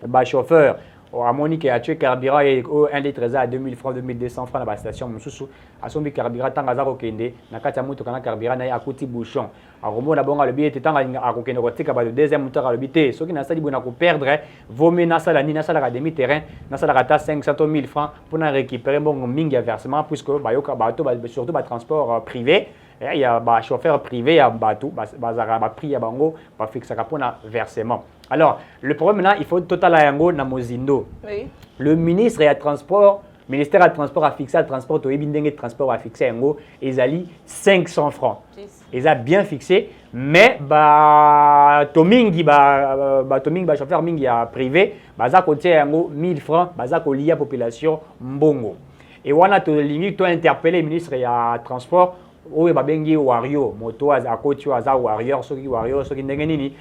bah chauffeur à Monique a tué carburant et 1 litre à 2000 francs 2200 francs à la station Mususu à son carburant tant à Kende na kati moto kana carburant na ya kuti bouchon a romo la bonga le billet tant à kokende ko tika ba deuxième moteur à le billet ce qui na sali bona ko perdre vaut mieux na sala ni na sala demi terrain na sala ta 500 000 francs pour na récupérer bon mingi versement puisque ba yoka bato surtout ba transport privé il y a un chauffeur privé, il y a un bateau, il prix à bango, il fixe pour un versement. Alors, le problème là, il faut total à yango na mozindo. Oui. Le ministre et transport, ministère de transport a fixé le transport au ebindenge transport a fixé yango, ils ali 500 francs. Ils a bien fixé, mais tomingi chauffeur mingi a privé, za côté yango 1000 francs, za ko lié population mbongo. Et wana to limite to interpeller ministre et transport oyo babengi wario moto akoti aza warrior soki ndenge nini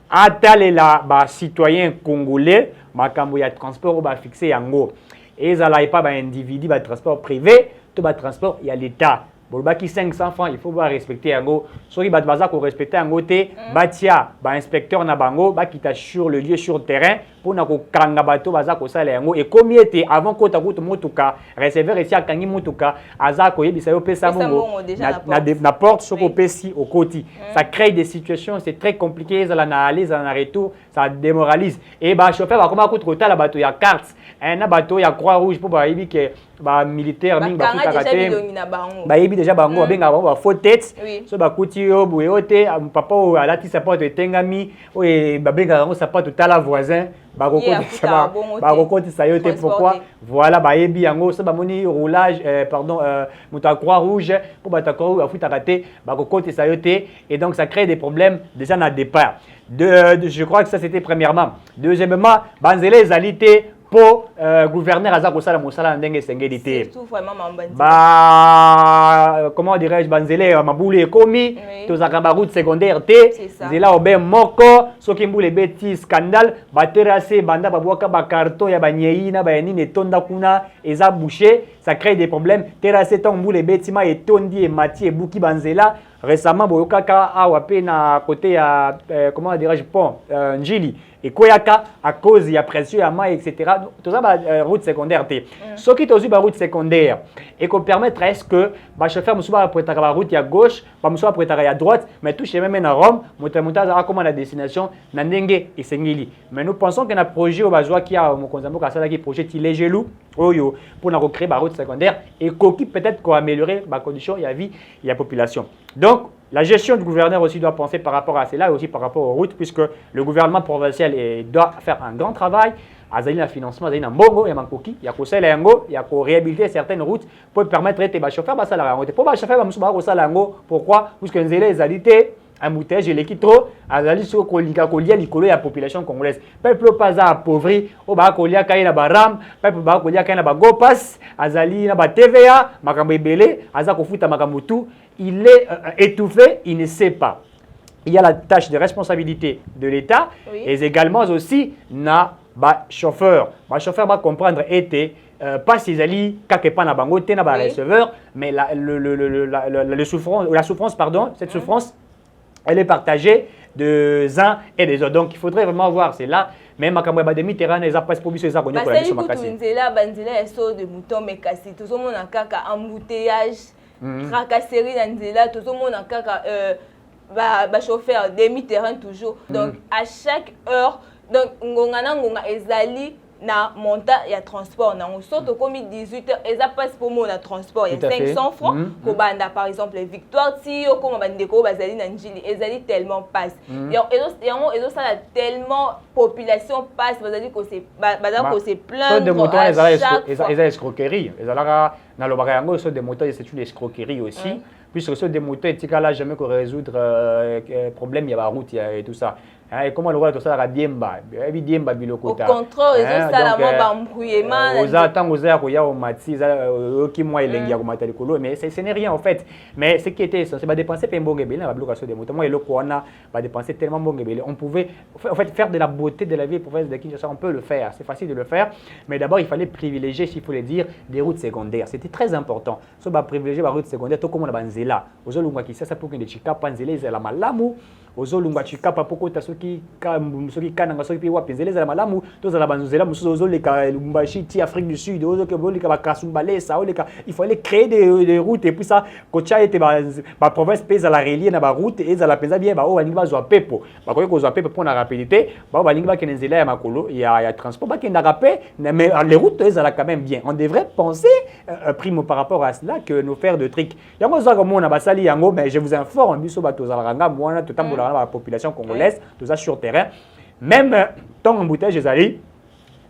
atalela ba citoyen congolais makambo ya transport ba fixé yango ezala pas ba individu ba transport privé to ba transport ya l'état bolbaki 500 francs il faut ba respecter yango soki baza ko respecter yango te batia ba inspecteur na bango ba kita sur le lieu sur terrain pour na ko kanga bato baza ko sala yango et comme était avant ko ta kutu motuka receveur ici akangi motuka aza ko yebisa yo pesa bongo na porte soko pesi au côté ça crée des situations c'est très compliqué ça la analyse en retour ça démoralise et ba chauffeur ba comment ko tala bato ya carte na bato ya croix rouge pour ba yebi que ba militaire mingi ba futa kate ba yebi déjà bango benga ba faux tête so ba kuti yo boyote papa o alati sapato etengami o e ba benga bango sapato tala voisin ba kokoti ça yote pourquoi voilà ba yebi yango so ba moni roulage pardon moto à croix rouge pour ba ta croix ba futa kate ba kokoti ça yote et donc ça crée des problèmes déjà na départ je crois que ça c'était premièrement deuxièmement banzele ezalité pour gouverneur aza kosala mosala ndenge sengeli surtout vraiment mambandi comment dirais-je banzele mabulu ekomi tozaka ba route secondaire te zela obe moko soki mbule beti scandale baterase banda babwaka ba carton ya banyei na ba nini tonda kuna eza bouché ça crée des problèmes terase ton mbule beti ma etondi et mati et buki banzela récemment boyokaka awa pe na côté ya comment dirais-je pont njili et koyaka à cause ya pression ya mai etc. Tout ça route secondaire te soki tozu ba route secondaire et qu'on permettre est-ce que ba chauffeur musuba prêta ba route ya gauche ba musuba prêta ya droite mais tout chemin na Rome motamuta za comme la destination na ndenge esengeli mais nous pensons que na projet au bazwa qui a mokonzambo ka sala qui projet Tilegelou oyo pour na recréer ba route secondaire et qui peut-être ko améliorer ba condition ya vie ya population. Donc la gestion du gouverneur aussi doit penser par rapport à cela et aussi par rapport aux routes puisque le gouvernement provincial doit faire un grand travail. Azali na financement, azali na mbongo ya mankoki, ya kosala yango, ya ko réhabiliter certaines routes pour permettre ete ba chauffeur ba sala yango. Pour ba chauffeur ba musuba ko sala yango, pourquoi? Puisque nzela ezalité embouteillage eleki trop, azali so ko linka ko lia likolo ya population congolaise. Peuple pas appauvri, o ba ko lia kai na ba ram, peuple ba ko lia kai na ba go pass, azali na ba TVA, makambo ebele, aza ko futa makambo tout, il est étouffé, il ne sait pas. Il y a la tâche de responsabilité de l'État et également aussi na ba chauffeur va comprendre était pas ses alliés kakepa na bango te na ba receveur mais la souffrance pardon cette souffrance elle est partagée des uns et des autres donc il faudrait vraiment voir c'est là même makambo ba demi terrain les après pour biso ça konyo ko la biso makasi nzela banzela eso de mouton mekasi tozomona kaka embouteillage tracasserie na nzela tozomona kaka ba chauffeur demi terrain toujours donc à chaque heure donc ngonga ezali na monta ya transport na soto komi 18h eza passe pour mon transport ya 500 francs ko banda par exemple Victoire ti yo ko bandeko bazali na njili ezali tellement passe ezo ça tellement population passe bazali ko se plaindre de motos eza escroquerie ezalaka na lobaka yango so de motos c'est une escroquerie aussi puisque sur des motos etikala jamais ko résoudre problème ya ba route et tout ça. Et comment le roi tout ça la biemba biemba bilokota au contrôle ça la mba mbuyema aux attend aux heures ya au mati qui moi elengi ya ko matali kolo mais ce n'est rien en fait mais ce qui était c'est pas dépenser pe mbonge bele na blocation des motos moi eloko wana va dépenser tellement mbonge bele on pouvait en fait faire de la beauté de la vie province de Kinshasa on peut le faire c'est facile de le faire mais d'abord il fallait privilégier s'il faut le dire des routes secondaires c'était très important so ba privilégier ba route secondaire to comme na banzela ozolunga kisasa pour que de chika panzela ezala malamu ozolunga chika pa poko tasoki kananga soki wa penzela ezala malamu tozala banzela mususu ozoleka Lubumbashi ti Afrique du Sud ozoke bolika ba Kasumbalé ça oleka il fallait créer des routes et puis ça kocha était ba province pesa la relier na ba route et ezala penza bien ba o balingi bazwa pepo ba koyeko zwa pepo pour na rapidité ba balingi ba kenenzela ya makolo ya transport ba kenda rapé mais les routes ezala quand même bien on devrait penser primo par rapport à cela que nous faire de trucs yango za comme on a basali yango mais je vous informe biso ba tozala ranga mwana totambola la population congolaise tout ça sur terrain même tant embouteillage ezali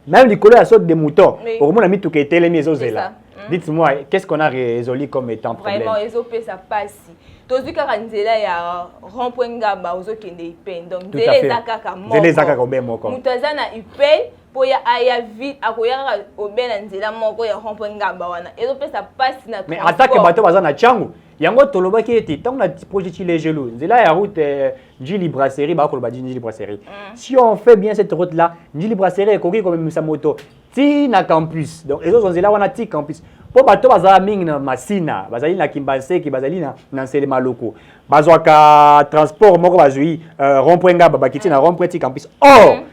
même les couleurs saute des moutons au moins mis tout qui était les maisons là dites-moi qu'est-ce qu'on a résolu comme étant problème vraiment ezopé ça passe tozu kaka nzela ya rond-point ngamba ozokende ipen donc nzela ezakaka moko nzela ezakaka moko mutaza na ipen po ya aya vite akoyaka obena nzela moko ya rond-point ngamba wana ezopé ça passe na mais attaque bateau baza na changu yango tolobaki ete tant na projet Tilegelou nzela ya route Njili Brasserie ba koloba Njili Brasserie si on fait bien cette route là Njili Brasserie ekoki comme sa moto ti na campus donc ezo nzela wana ti campus po bato bazala mingi na Masina bazali na Kimbaseki bazali na Nselema loko bazwaka transport moko bazui rond-point ngaba bakiti na rond-point ti campus or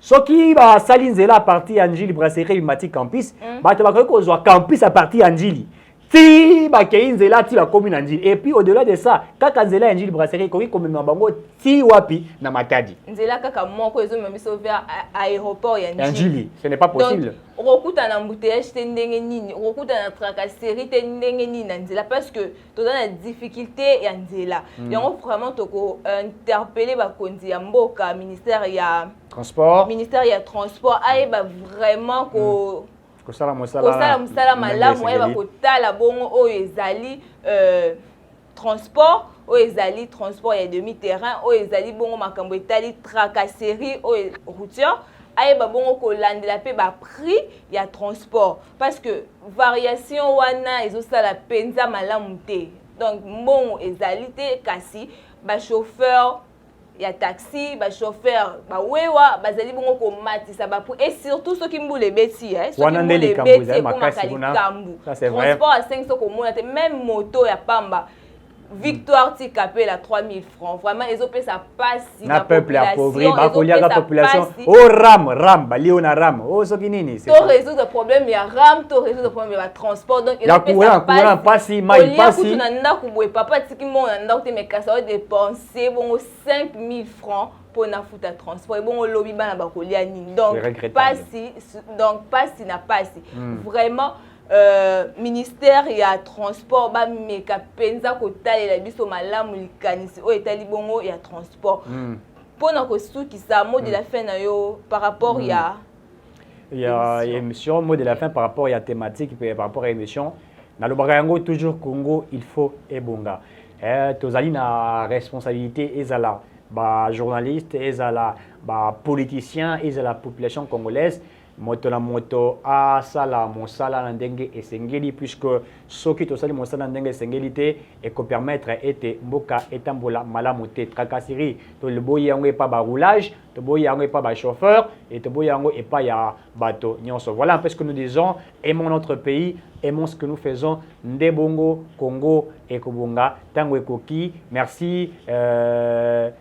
soki basali nzela à partir ya njili brasserie Mati campus bato bakoki kozwa campus à partir ya njili ti bakei nzela ti bakomi na njili et puis au-delà de ça kaka nzela ya njili brasserie ekoki komema bango ti wapi na Matadi nzela kaka moko ezomema biso vers aéroport ya njili ce n'est pas possible. Donc okokuta na embouteillage te ndenge nini okokuta na tracasserie te ndenge nini na nzela parce que toza na difficulté ya nzela yango vraiment toko interpeller bakonzi ya mboka ministère ya transport ayeba vraiment ko kosala mosala malamu ayeba kotala bongo oyo ezali transport oyo ezali transport ya demi-terrain oyo ezali bongo makambo etali tracasserie oyo routière ayeba bongo kolandela pe ba prix ya transport parce que variation wana ezosala penza malamu te donc mbongo ezali te kasi ba chauffeur ya taxi ba chauffeur ba wewa bazali bongo ko matisa ba et surtout ceux qui mbule beti wana ndeli kambu za makasi kuna ça c'est vrai transport à 500 ko mona te même moto ya pamba Victoire Tikapé la 3000 francs vraiment ils ont payé ça passe na peuple appauvri ba kolia la population oh ram bali on a ram oh so kinini c'est to résoudre le problème ya ram to résoudre le problème ya transport donc ils ont payé ça courant passi mai passi na ndako boye papa tiki mo na ndako te mais kasa dépenser bon 5000 francs pour na futa transport et bon lobby bana ba kolia nini donc passi na passi vraiment ministère ya transport ba meka penza ko talela biso malamu likanisi o etali bongo ya transport pona ko suki sa mot de la fin na yo par rapport ya émission mot de la fin par rapport ya thématique par rapport à émission na lobaka yango toujours Congo il faut ebonga tozali na responsabilité ezala ba journaliste ezala ba politicien ezala population congolaise moto na moto asala mosala na ndenge esengeli puisque soki tosali mosala na ndenge esengeli te eko permettre ete mboka etambola malamu te tracasserie to le boyi yango epa ba roulage to boyi yango epa ba chauffeur et to boyi yango epa ya bateau nyonso. Voilà un peu ce que nous disons, aimons notre pays, aimons ce que nous faisons. Ndebongo Congo ekobonga tango ekoki. Merci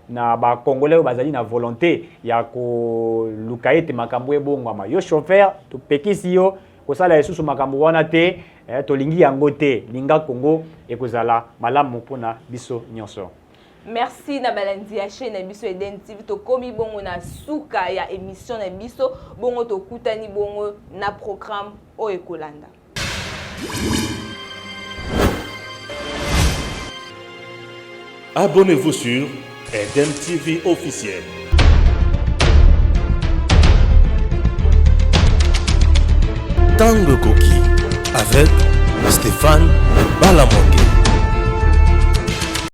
na ba congolais bazali na volonté ya ko lukaete makambo ebongama yo chauffeur to pekisi yo kosala esusu makambo wana te tolingi yango te linga Congo ekozala malamu mpona biso nyonso. Merci na balandi ya chaîne na biso Eden TV to komi bongo na suka ya émission na biso bongo to kutani bongo na programme o ekolanda. Abonnez-vous sur Eden TV officiel. Tango Koki avec Stéphane Balamonde.